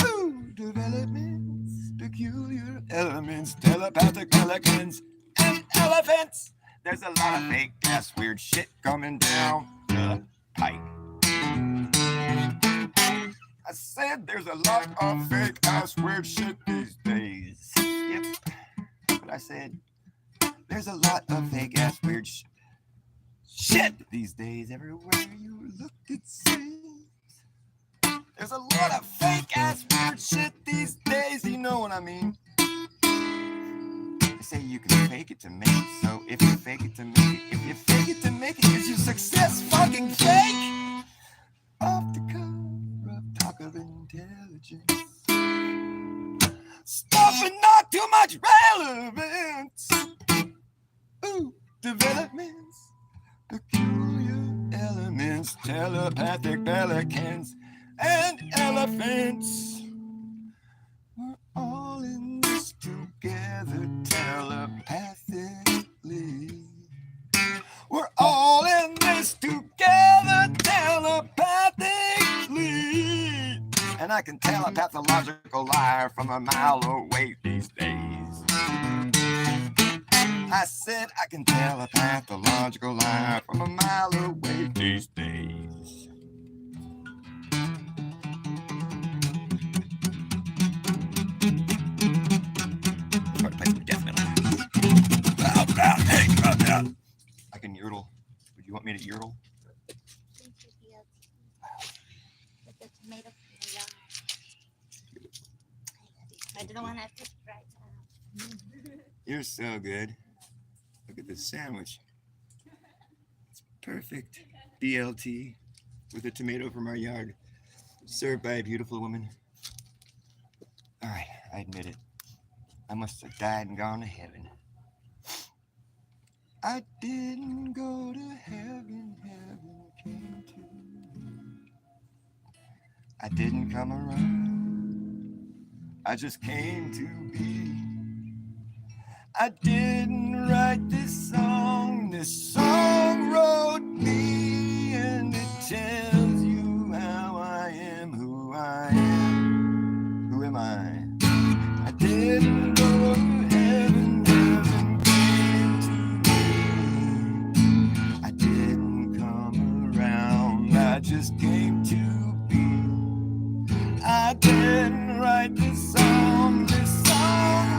S3: Ooh, developments, peculiar elements, telepathic pelicans, and elephants. There's a lot of fake ass weird shit coming down the pipe. I said there's a lot of fake ass weird shit these days. Yep. But I said there's a lot of fake ass weird shit these days. Everywhere you look, it seems. There's a lot of fake ass weird shit these days. You know what I mean? They say you can fake it to make it. So if you fake it to make it, if you fake it to make it, is your success fucking fake? Off the cuff, rough talk of intelligence. Stuff and not too much relevance. Ooh, developments, peculiar elements, telepathic pelicans, and elephants. We're all in this together telepathically. We're all in this together telepathically. And I can tell a pathological liar from a mile away these days. I said I can tell a pathological liar from a mile away these days. I'm going to play some death metal. I can yodel. Would you want me to yodel?
S2: With the tomato from the yard. I didn't want to have to right now.
S3: You're so good. Look at this sandwich. It's perfect. BLT with a tomato from our yard. Served by a beautiful woman. All right, I admit it. I must have died and gone to heaven. I didn't go to heaven, heaven came to me. I didn't come around, I just came to be. I didn't write this song wrote me, and it tells you how I am, who I am. Who am I? I didn't go to heaven, heaven came to me. I didn't come around, I just came to be. I didn't write this song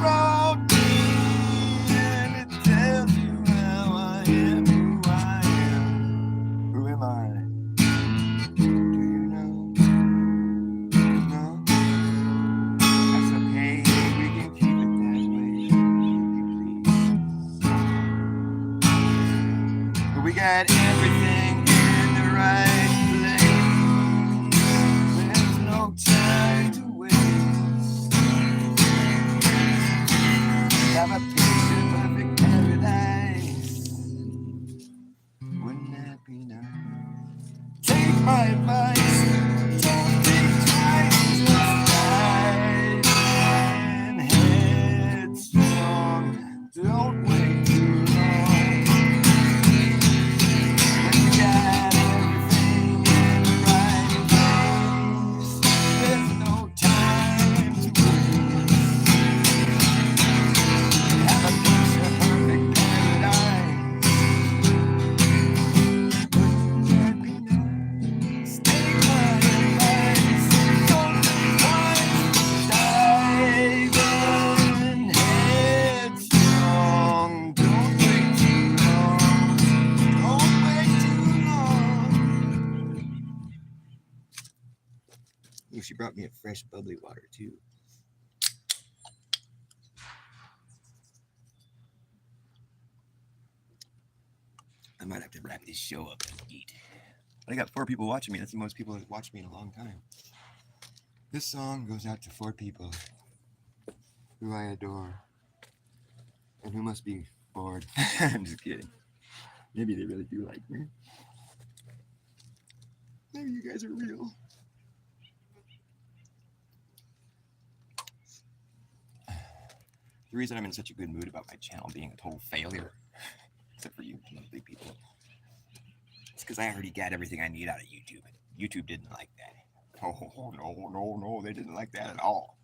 S3: wrote me, and it tells you how I am, who I am. Who am I? Do you know? No? That's okay, we can keep it that way, please. But we got everything in the right place. There's no time to waste. Have a picture perfect paradise. Wouldn't that be nice? Take my advice. Don't think twice. Just dive in headstrong. Don't wait too long. When you got everything in the right place, there's no time to waste. Have a picture perfect paradise. Wouldn't that be nice? Take my advice. Don't think twice. Dive in headstrong. Don't wait too long. Don't wait too long. Ooh, she brought me a fresh bubbly water too. I might have to wrap this show up and eat. But I got 4 people watching me. That's the most people that watched me in a long time. This song goes out to 4 people who I adore and who must be bored. I'm just kidding. Maybe they really do like me. Maybe you guys are real. The reason I'm in such a good mood about my channel being a total failure, except for you lovely people, it's because I already got everything I need out of YouTube. YouTube didn't like that. Oh, no, they didn't like that at all.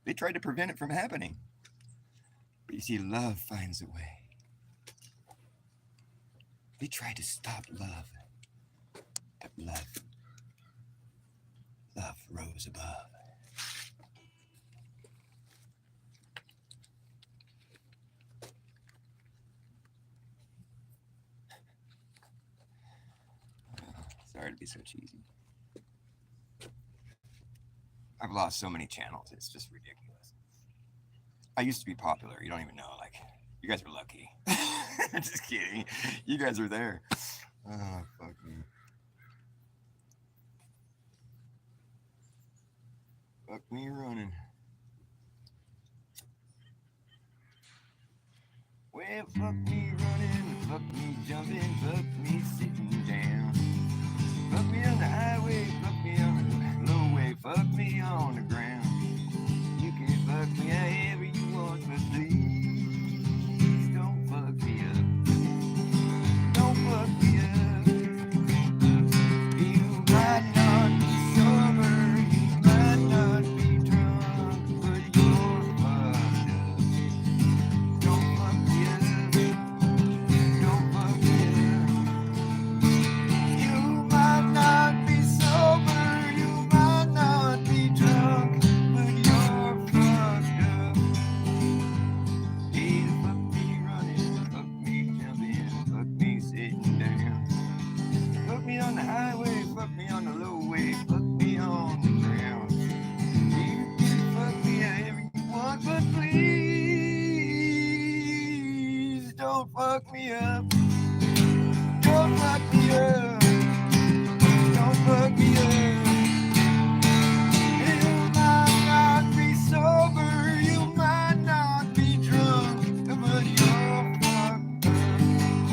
S3: They tried to prevent it from happening. But you see, love finds a way. They tried to stop love, but love rose above. Sorry to be so cheesy. I've lost so many channels, it's just ridiculous. I used to be popular, you don't even know, like, you guys are lucky. Just kidding, you guys are there. Oh, fuck me. Fuck me running. Well, fuck me running, fuck me jumping, fuck me sitting down. Fuck me on the highway, fuck me on the low way, fuck me on the ground. You can fuck me however you want, but please don't fuck me up. Don't fuck me up. You might not be sober, you might not be drunk, but you're fucked up. Don't fuck me up. Don't fuck me up. You might not be sober, you might not be drunk, but you're fucked up. Yeah, fuck me running, fuck me jumping, fuck me sitting down. Fuck me on the highway, fuck me on the low way, fuck me on the ground. You can fuck me however you want, but please don't fuck me up. Don't fuck me up. Don't fuck me up. You might not be sober, you might not be drunk, but you're fucked up.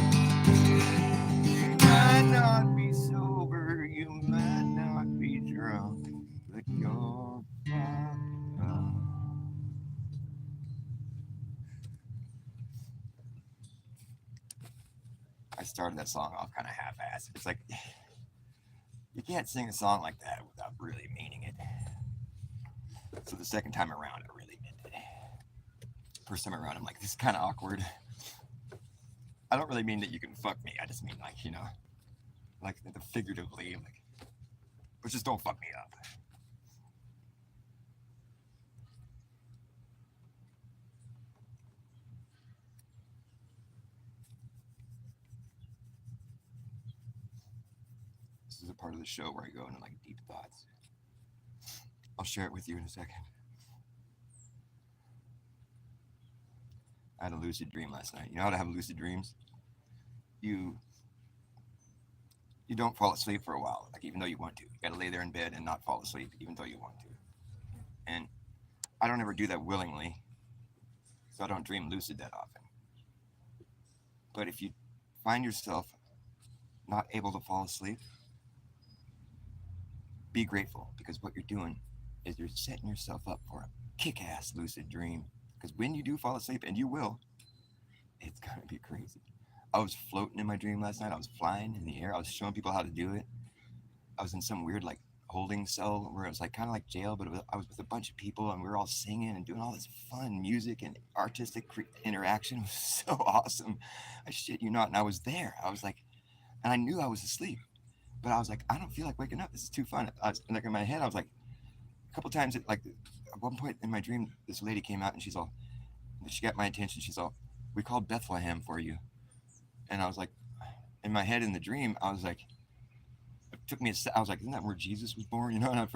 S3: started that song off kind of half-assed. It's like you can't sing a song like that without really meaning it. So the second time around, I really meant it. First time around, I'm like, this is kind of awkward. I don't really mean that you can fuck me. I just mean like, like the figuratively, like, but just don't fuck me up. This is a part of the show where I go into like deep thoughts. I'll share it with you in a second. I had a lucid dream last night. You know how to have lucid dreams? You don't fall asleep for a while, like even though you want to. You gotta lay there in bed and not fall asleep, even though you want to. And I don't ever do that willingly, so I don't dream lucid that often. But if you find yourself not able to fall asleep, be grateful, because what you're doing is you're setting yourself up for a kick-ass lucid dream. Because when you do fall asleep, and you will, it's gonna be crazy. I was floating in my dream last night. I was flying in the air. I was showing people how to do it. I was in some weird like holding cell where it was like kind of like jail, but I was with a bunch of people and we were all singing and doing all this fun music and artistic interaction. It was so awesome. I shit you not. And I was there. I was like, and I knew I was asleep, but I was like, I don't feel like waking up. This is too fun. I was like in my head, I was like, a couple times, at one point in my dream, this lady came out and she got my attention. She's all, we called Bethlehem for you. And I was like, in my head in the dream, I was like, I was like, isn't that where Jesus was born? And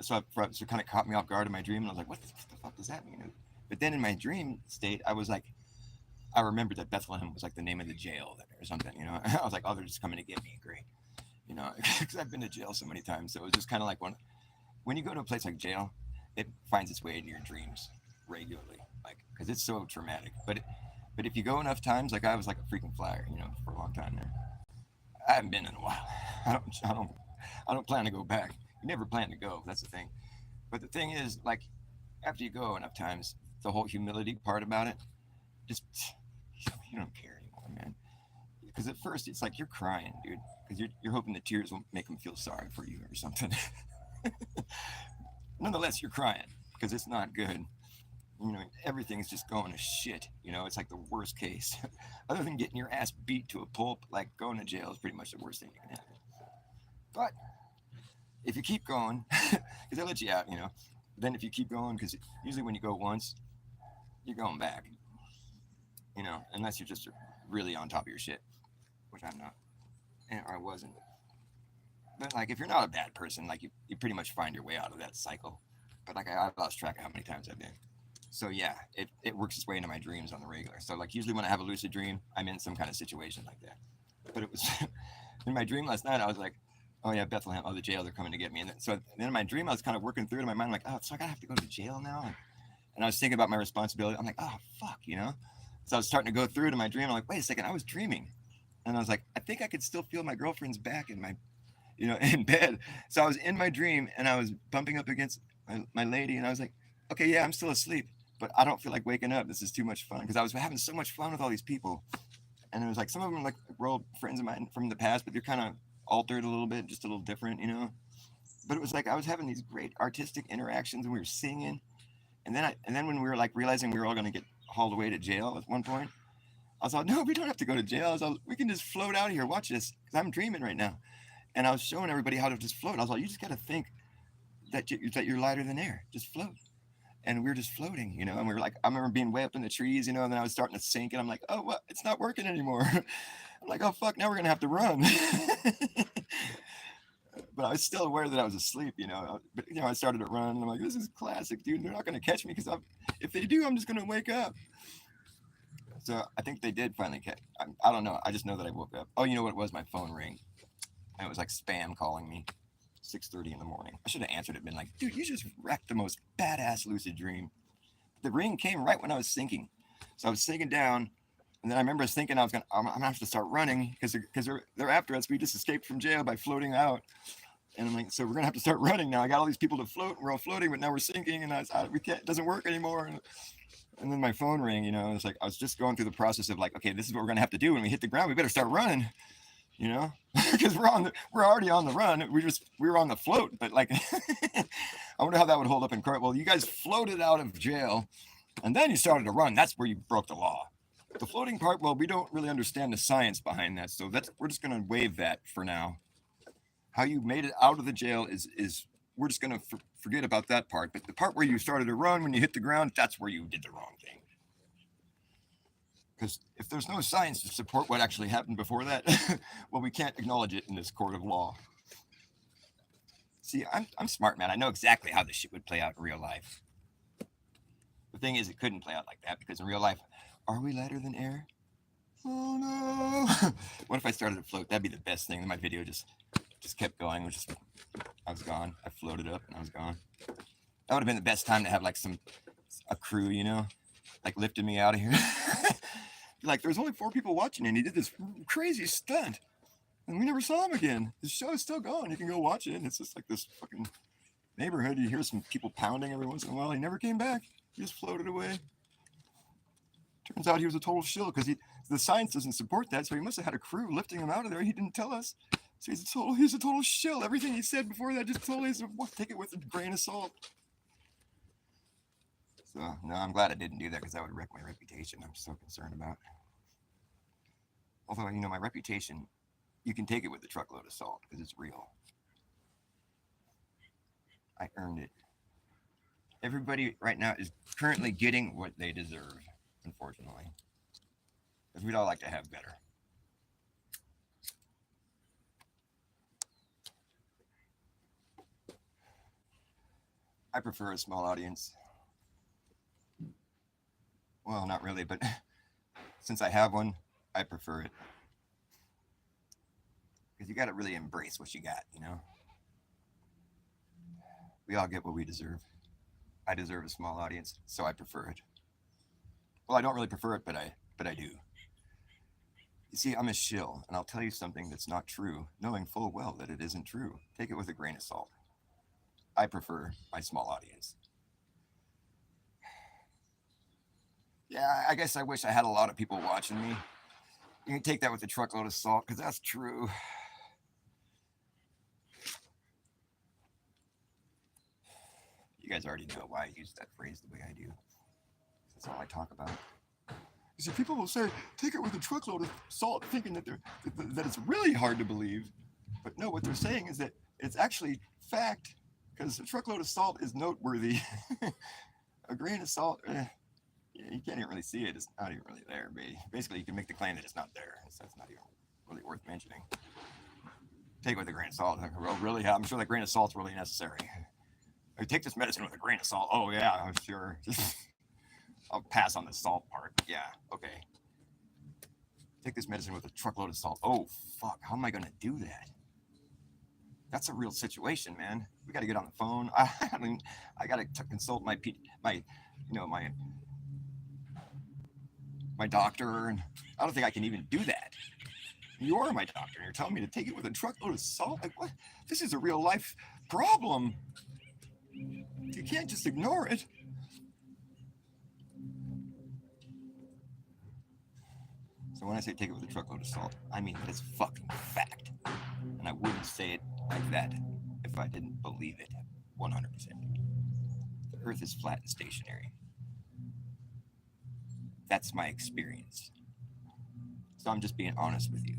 S3: so it kind of caught me off guard in my dream. And I was like, what the fuck does that mean? But then in my dream state, I was like, I remembered that Bethlehem was like the name of the jail or something, I was like, oh, they're just coming to get me. Great. Because I've been to jail so many times. So it was just kind of like when you go to a place like jail, it finds its way into your dreams regularly, like, because it's so traumatic. But if you go enough times, like I was like a freaking flyer, for a long time there. I haven't been in a while. I don't plan to go back. You never plan to go. That's the thing. But the thing is, like, after you go enough times, the whole humility part about it, just you don't care anymore, man. Because at first it's like you're crying, dude, because you're hoping the tears will make them feel sorry for you or something. Nonetheless, you're crying because it's not good. Everything's just going to shit. It's like the worst case. Other than getting your ass beat to a pulp, like going to jail is pretty much the worst thing you can happen. But if you keep going, because they let you out, then if you keep going, because usually when you go once, you're going back, unless you're just really on top of your shit, which I'm not, or I wasn't. But like, if you're not a bad person, like you pretty much find your way out of that cycle. But like, I've lost track of how many times I've been. So yeah, it works its way into my dreams on the regular. So like usually when I have a lucid dream, I'm in some kind of situation like that. But it was in my dream last night, I was like, oh yeah, Bethlehem, the jail, they're coming to get me. And then in my dream, I was kind of working through it in my mind, like, oh, so I gotta have to go to jail now. And I was thinking about my responsibility. I'm like, oh fuck, So I was starting to go through it in my dream. I'm like, wait a second, I was dreaming. And I was like, I think I could still feel my girlfriend's back in my, in bed. So I was in my dream and I was bumping up against my lady, and I was like, okay, yeah, I'm still asleep, but I don't feel like waking up. This is too much fun, because I was having so much fun with all these people. And it was like, some of them like were old friends of mine from the past, but they're kind of altered a little bit, just a little different, But it was like I was having these great artistic interactions, and we were singing. And then when we were like realizing we were all going to get hauled away to jail at one point, I was like, no, we don't have to go to jail. We can just float out of here. Watch this, because I'm dreaming right now. And I was showing everybody how to just float. I was like, you just got to think that you're lighter than air. Just float. And we were just floating, and we were like, I remember being way up in the trees, and then I was starting to sink, and I'm like, oh, what? It's not working anymore. I'm like, oh, fuck, now we're going to have to run. But I was still aware that I was asleep, But, I started to run, and I'm like, this is classic, dude. They're not going to catch me, because if they do, I'm just going to wake up. So I think they did finally catch. I don't know. I just know that I woke up. Oh, you know what it was? My phone rang. And it was like spam calling me. 6:30 in the morning. I should have answered it, been like, dude, you just wrecked the most badass lucid dream. The ring came right when I was sinking. So I was sinking down, and then I remember thinking I'm gonna have to start running, because they're after us. We just escaped from jail by floating out. And I'm like, so we're gonna have to start running now. I got all these people to float, and we're all floating, but now we're sinking, and we can't, it doesn't work anymore. And And then my phone rang, you know, it's like I was just going through the process of like, okay, this is what we're gonna have to do when we hit the ground. We better start running, you know, because we're already on the run. We were on the float, but like, I wonder how that would hold up in court. Well, you guys floated out of jail, and then you started to run. That's where you broke the law. The floating part, well, we don't really understand the science behind that, so we're just gonna waive that for now. How you made it out of the jail is we're just gonna forget about that part. But the part where you started to run when you hit the ground, that's where you did the wrong thing. Because if there's no science to support what actually happened before that, well, we can't acknowledge it in this court of law. See, I'm smart, man. I know exactly how this shit would play out in real life. The thing is, it couldn't play out like that because in real life, are we lighter than air? Oh no! What if I started to float? That'd be the best thing. My video just kept going. I was gone. I floated up and I was gone. That would have been the best time to have like a crew, you know, like lifting me out of here. Like there's only 4 people watching and he did this crazy stunt and we never saw him again. His show is still going. You can go watch it. It's just like this fucking neighborhood. You hear some people pounding every once in a while. He never came back. He just floated away. Turns out he was a total shill because the science doesn't support that. So he must have had a crew lifting him out of there. He didn't tell us. So he's a total shill. Everything he said before that just totally is take it with a grain of salt. So no, I'm glad I didn't do that because that would wreck my reputation. I'm so concerned about. Although, you know, my reputation, you can take it with a truckload of salt because it's real. I earned it. Everybody right now is currently getting what they deserve, unfortunately. Because we'd all like to have better. I prefer a small audience. Well, not really, but since I have one, I prefer it. Because you got to really embrace what you got, you know? We all get what we deserve. I deserve a small audience, so I prefer it. Well, I don't really prefer it, but I do. You see, I'm a shill, and I'll tell you something that's not true, knowing full well that it isn't true. Take it with a grain of salt. I prefer my small audience. Yeah, I guess I wish I had a lot of people watching me. You can take that with a truckload of salt, because that's true. You guys already know why I use that phrase the way I do. That's all I talk about. You see, people will say, take it with a truckload of salt, thinking that it's really hard to believe. But no, what they're saying is that it's actually fact, because a truckload of salt is noteworthy. A grain of salt, you can't even really see it. It's not even really there. Basically, you can make the claim that it's not there. So it's not even really worth mentioning. Take it with a grain of salt. Well, really, I'm sure that grain of salt's really necessary. I take this medicine with a grain of salt. Oh, yeah, I'm sure. I'll pass on the salt part. Yeah, okay. Take this medicine with a truckload of salt. Oh, fuck. How am I going to do that? That's a real situation, man. We got to get on the phone. I got to consult my doctor. And I don't think I can even do that. You are my doctor, and you're telling me to take it with a truckload of salt? Like, what? This is a real life problem. You can't just ignore it. So when I say take it with a truckload of salt, I mean that it's fucking fact. And I wouldn't say it like that if I didn't believe it 100%. The earth is flat and stationary. That's my experience. So I'm just being honest with you.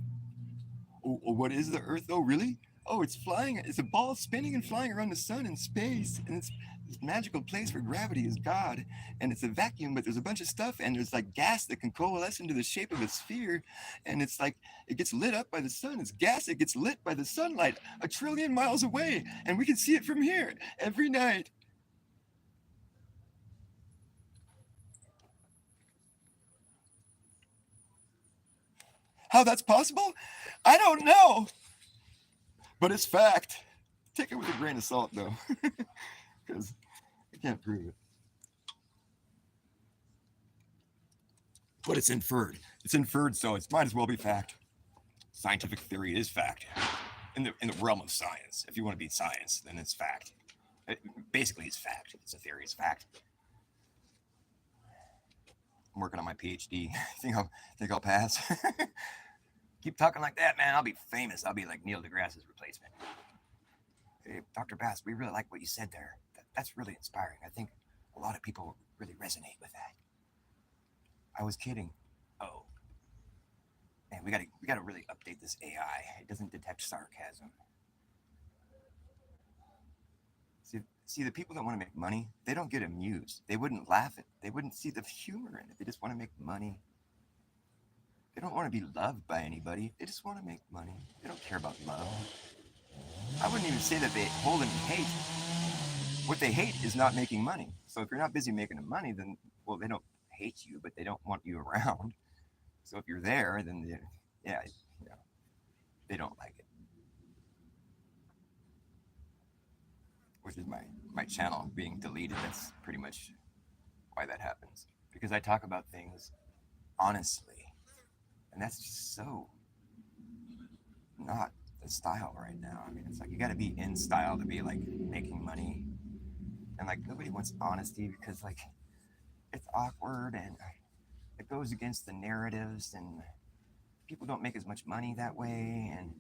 S3: Oh, what is the earth though, really? Oh, it's flying. It's a ball spinning and flying around the sun in space. And it's this magical place where gravity is God. And it's a vacuum, but there's a bunch of stuff. And there's like gas that can coalesce into the shape of a sphere. And it's like, it gets lit up by the sun. It's gas. It gets lit by the sunlight 1 trillion miles away. And we can see it from here every night. How that's possible? I don't know. But it's fact. Take it with a grain of salt, though, because I can't prove it. But it's inferred. It's inferred, so it might as well be fact. Scientific theory is fact. In the realm of science. If you want to be science, then it's fact. Basically, it's fact. It's a theory. It's fact. I'm working on my PhD. think I'll pass. Keep talking like that, man. I'll be famous. I'll be like Neil deGrasse's replacement. Hey, Dr. Bass, we really like what you said there. That's really inspiring. I think a lot of people really resonate with that. I was kidding. Oh, man, we gotta really update this AI. It doesn't detect sarcasm. See, the people that want to make money, they don't get amused. They wouldn't laugh at. They wouldn't see the humor in it. They just want to make money. They don't want to be loved by anybody. They just want to make money. They don't care about love. I wouldn't even say that they hold and hate. What they hate is not making money. So if you're not busy making the money, then, well, they don't hate you, but they don't want you around. So if you're there, then they don't like it. Which is my channel being deleted. That's pretty much why that happens. Because I talk about things honestly. And that's just so not the style right now. I mean, it's like you got to be in style to be like making money. And like nobody wants honesty because like it's awkward and it goes against the narratives and people don't make as much money that way. And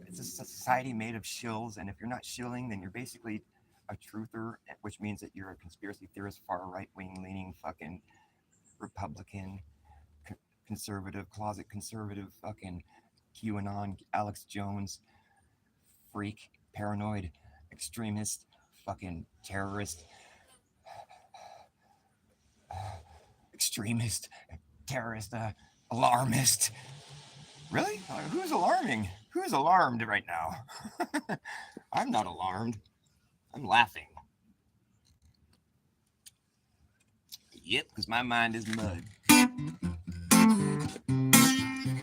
S3: it's a society made of shills. And if you're not shilling, then you're basically a truther, which means that you're a conspiracy theorist, far right-wing leaning fucking Republican, conservative, closet conservative, fucking QAnon, Alex Jones, freak, paranoid, extremist, fucking terrorist, extremist, terrorist, alarmist. Really? Who's alarming? Who's alarmed right now? I'm not alarmed. I'm laughing. Yep, because my mind is mud.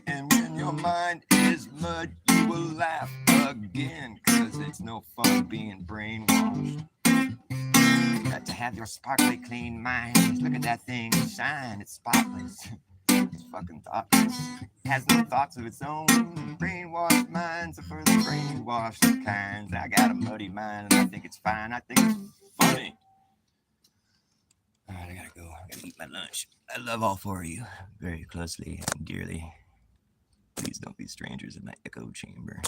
S3: And when your mind is mud, you will laugh again, because it's no fun being brainwashed. Got to have your sparkly clean mind. Look at that thing shine, it's spotless. It's fucking thoughtless. Has no thoughts of its own. Brainwashed minds are for the brainwashed kinds. I got a muddy mind and I think it's fine. I think it's funny. All right, I gotta go. I gotta eat my lunch. I love all four of you very closely and dearly. Please don't be strangers in my echo chamber.